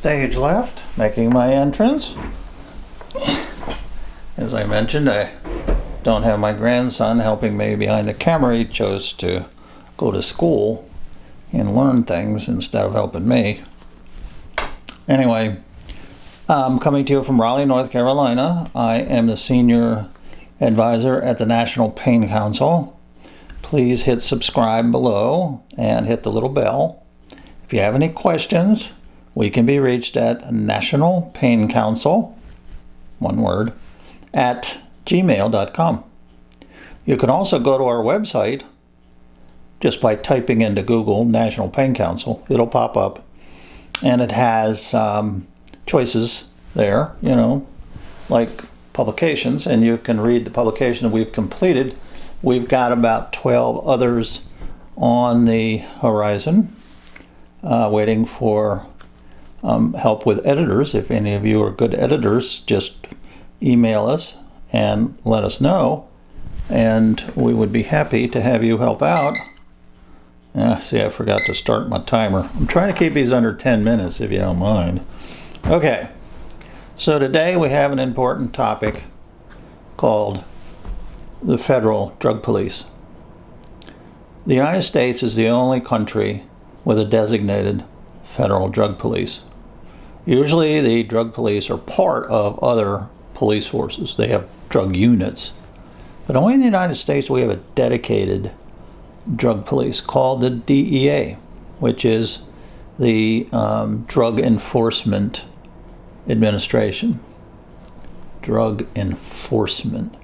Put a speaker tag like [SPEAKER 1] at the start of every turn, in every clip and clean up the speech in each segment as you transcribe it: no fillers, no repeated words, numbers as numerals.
[SPEAKER 1] stage left, making my entrance. As I mentioned, I don't have my grandson helping me behind the camera. He chose to go to school and learn things instead of helping me. Anyway, I'm coming to you from Raleigh, North Carolina. I am the senior advisor at the National Pain Council. Please hit subscribe below and hit the little bell. If you have any questions, we can be reached at nationalpaincouncil, one word, at gmail.com. You can also go to our website just by typing into Google National Pain Council. It'll pop up, and it has choices there, like publications, and you can read the publication that we've completed. We've got about 12 others on the horizon, waiting for help with editors. If any of you are good editors, just email us and let us know, and we would be happy to have you help out. See, I forgot to start my timer. I'm trying to keep these under 10 minutes, if you don't mind. Okay, so today we have an important topic called the federal drug police. The United States is the only country with a designated federal drug police. Usually the drug police are part of other police forces. They have drug units. But only in the United States we have a dedicated drug police called the DEA, which is the Drug Enforcement Administration. Drug enforcement.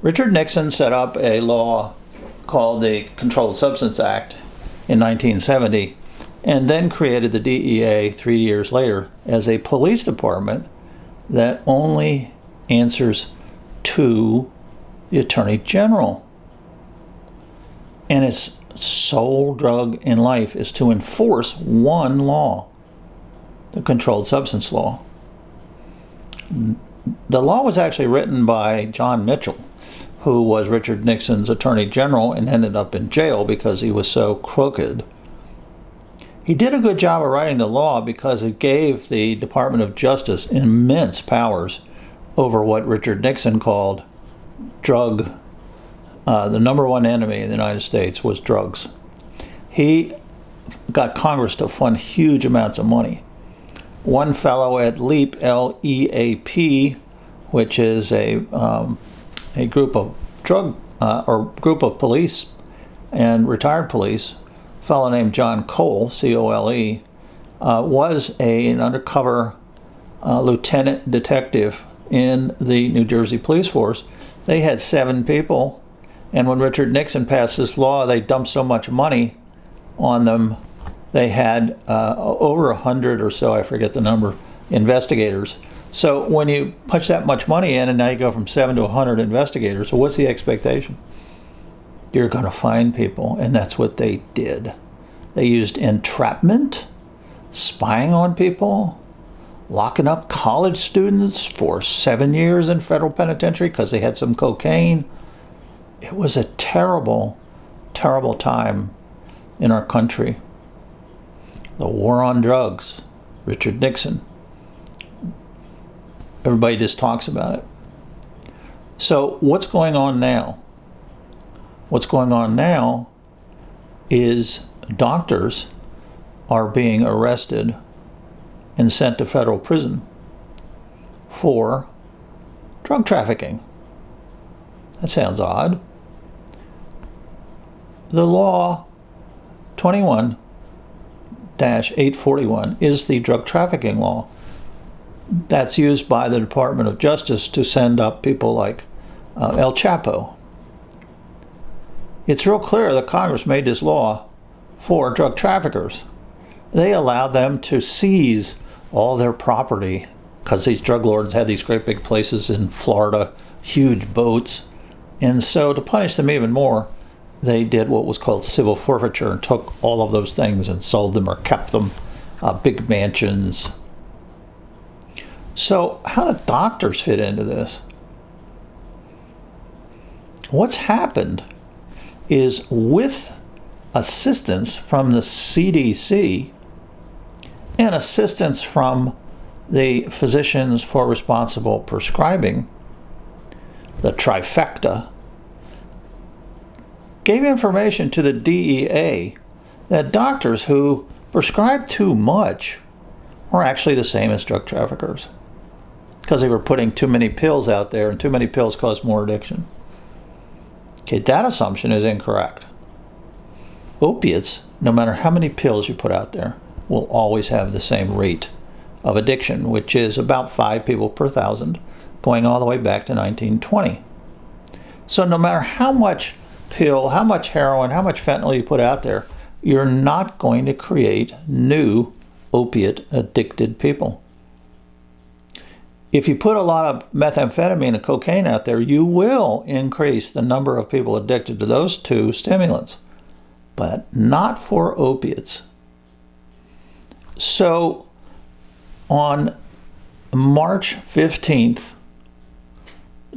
[SPEAKER 1] Richard Nixon set up a law called the Controlled Substance Act in 1970, and then created the DEA 3 years later as a police department that only answers to the Attorney General. And its sole drug in life is to enforce one law, the Controlled Substance Law. The law was actually written by John Mitchell, who was Richard Nixon's Attorney General and ended up in jail because he was so crooked. He did a good job of writing the law because it gave the Department of Justice immense powers over what Richard Nixon called drug. The number one enemy in the United States was drugs. He got Congress to fund huge amounts of money. One fellow at LEAP, L-E-A-P, which is a group of group of police and retired police, a fellow named John Cole, C-O-L-E, was an undercover lieutenant detective in the New Jersey police force. They had 7 people, and when Richard Nixon passed this law, they dumped so much money on them. They had over 100 or so, I forget the number, investigators. So when you punch that much money in, and now you go from 7 to 100 investigators, so what's the expectation? You're going to find people, and that's what they did. They used entrapment, spying on people, locking up college students for 7 years in federal penitentiary because they had some cocaine. It was a terrible, terrible time in our country. The war on drugs, Richard Nixon. Everybody just talks about it. So what's going on now? What's going on now is doctors are being arrested and sent to federal prison for drug trafficking. That sounds odd. The law 21-841 is the drug trafficking law that's used by the Department of Justice to send up people like El Chapo. It's real clear that Congress made this law for drug traffickers. They allowed them to seize all their property because these drug lords had these great big places in Florida, huge boats. And so to punish them even more, they did what was called civil forfeiture and took all of those things and sold them or kept them, big mansions. So how do doctors fit into this? What's happened is, with assistance from the CDC, and assistance from the physicians for responsible prescribing, the trifecta, gave information to the DEA that doctors who prescribed too much were actually the same as drug traffickers, because they were putting too many pills out there, and too many pills cause more addiction. Okay, that assumption is incorrect. Opiates, no matter how many pills you put out there, will always have the same rate of addiction, which is about 5 people per 1,000, going all the way back to 1920. So no matter how much pill, how much heroin, how much fentanyl you put out there, you're not going to create new opiate addicted people. If you put a lot of methamphetamine and cocaine out there, you will increase the number of people addicted to those two stimulants, but not for opiates. So on March 15th,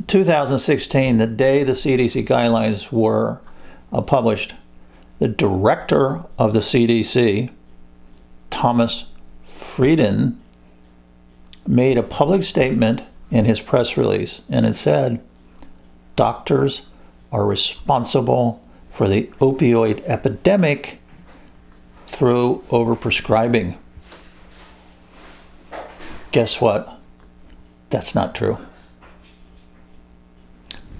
[SPEAKER 1] 2016, the day the CDC guidelines were published, the director of the CDC, Thomas Frieden, made a public statement in his press release, and it said, doctors are responsible for the opioid epidemic through overprescribing. Guess what? That's not true.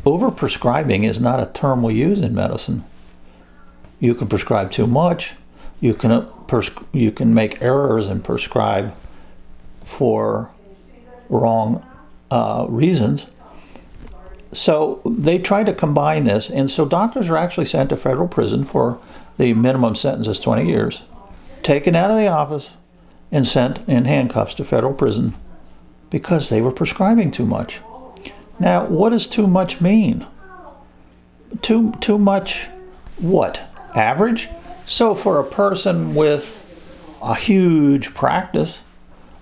[SPEAKER 1] Overprescribing is not a term we use in medicine. You can prescribe too much. You can make errors and prescribe for wrong reasons. So they try to combine this, and so doctors are actually sent to federal prison for the minimum sentence is 20 years, taken out of the office and sent in handcuffs to federal prison because they were prescribing too much. Now, what does too much mean? Too much what? Average? So for a person with a huge practice,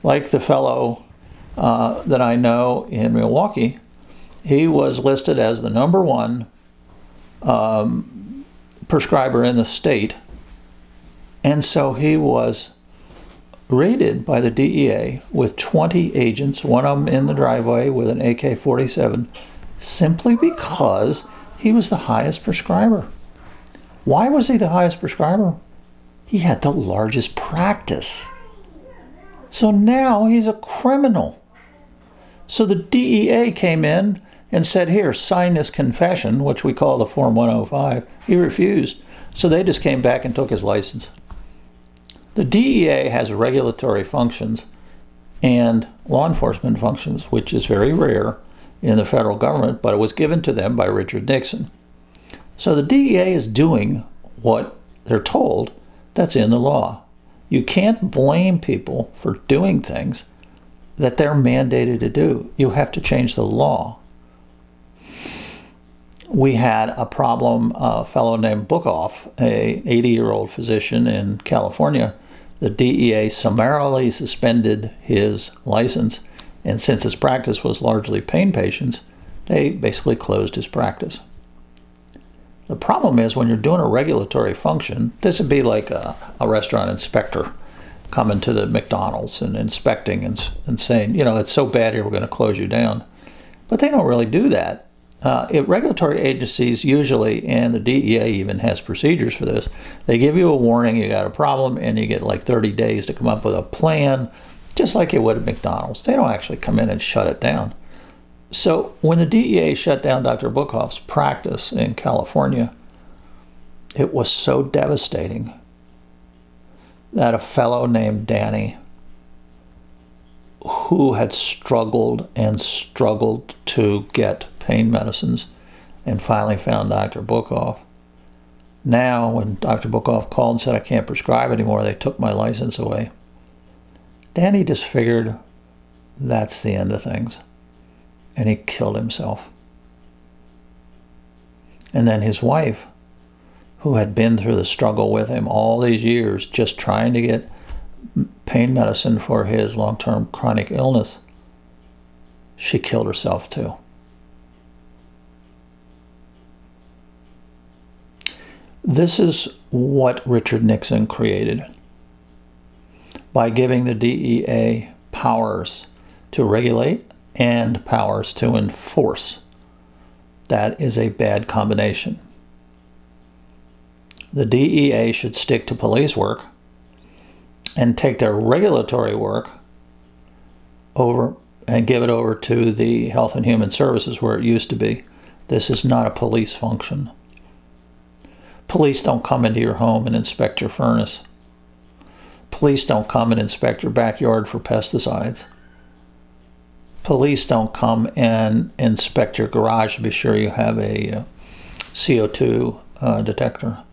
[SPEAKER 1] like the fellow that I know in Milwaukee, he was listed as the #1 prescriber in the state, and so he was raided by the DEA with 20 agents, one of them in the driveway with an AK-47, simply because he was the highest prescriber. Why was he the highest prescriber? He had the largest practice. So now he's a criminal. So the DEA came in and said, here, sign this confession, which we call the Form 105. He refused. So they just came back and took his license. The DEA has regulatory functions and law enforcement functions, which is very rare in the federal government, but it was given to them by Richard Nixon. So the DEA is doing what they're told that's in the law. You can't blame people for doing things that they're mandated to do. You have to change the law. We had a problem, a fellow named Bookof, a 80-year-old physician in California. The DEA summarily suspended his license, and since his practice was largely pain patients, they basically closed his practice. The problem is when you're doing a regulatory function, this would be like a restaurant inspector coming to the McDonald's and inspecting and saying, you know, it's so bad here, we're going to close you down. But they don't really do that. Regulatory agencies usually, and the DEA even has procedures for this, they give you a warning, you got a problem, and you get like 30 days to come up with a plan, just like you would at McDonald's. They don't actually come in and shut it down. So when the DEA shut down Dr. Bookof's practice in California, it was so devastating that a fellow named Danny, who had struggled and struggled to get pain medicines and finally found Dr. Bookof. Now, when Dr. Bookof called and said, I can't prescribe anymore, they took my license away. Danny just figured that's the end of things. And he killed himself. And then his wife, who had been through the struggle with him all these years, just trying to get pain medicine for his long-term chronic illness, she killed herself too. This is what Richard Nixon created by giving the DEA powers to regulate and powers to enforce. That is a bad combination. The DEA should stick to police work and take their regulatory work over and give it over to the Health and Human Services where it used to be. This is not a police function. Police don't come into your home and inspect your furnace. Police don't come and inspect your backyard for pesticides. Police don't come and inspect your garage to be sure you have a CO2 detector.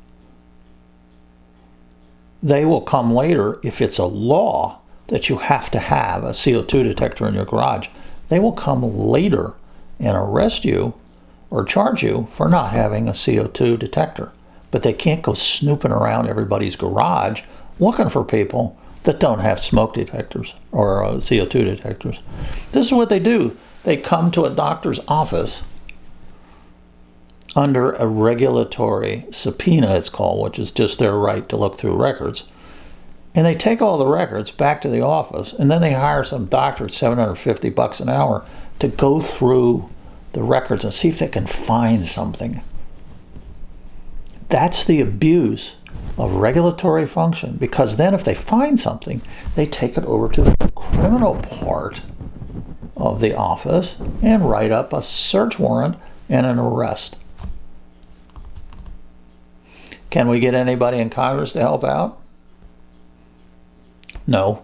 [SPEAKER 1] They will come later if it's a law that you have to have a CO2 detector in your garage. They will come later and arrest you or charge you for not having a CO2 detector. But they can't go snooping around everybody's garage looking for people that don't have smoke detectors or CO2 detectors. This is what they do. They come to a doctor's office under a regulatory subpoena, it's called, which is just their right to look through records. And they take all the records back to the office, and then they hire some doctor at $750 an hour to go through the records and see if they can find something. That's the abuse of regulatory function, because then if they find something, they take it over to the criminal part of the office and write up a search warrant and an arrest. Can we get anybody in Congress to help out? No.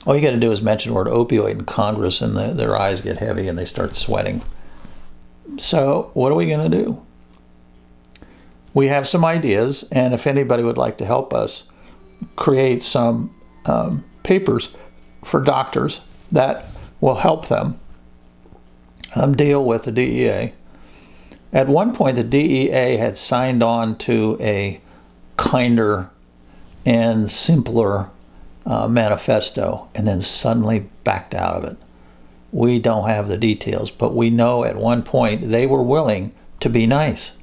[SPEAKER 1] All you got to do is mention the word opioid in Congress and their eyes get heavy and they start sweating. So what are we going to do? We have some ideas, and if anybody would like to help us create some papers for doctors that will help them deal with the DEA. At one point, the DEA had signed on to a kinder and simpler manifesto, and then suddenly backed out of it. We don't have the details, but we know at one point they were willing to be nice.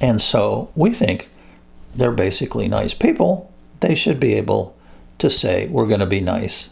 [SPEAKER 1] And so we think they're basically nice people. They should be able to say, we're going to be nice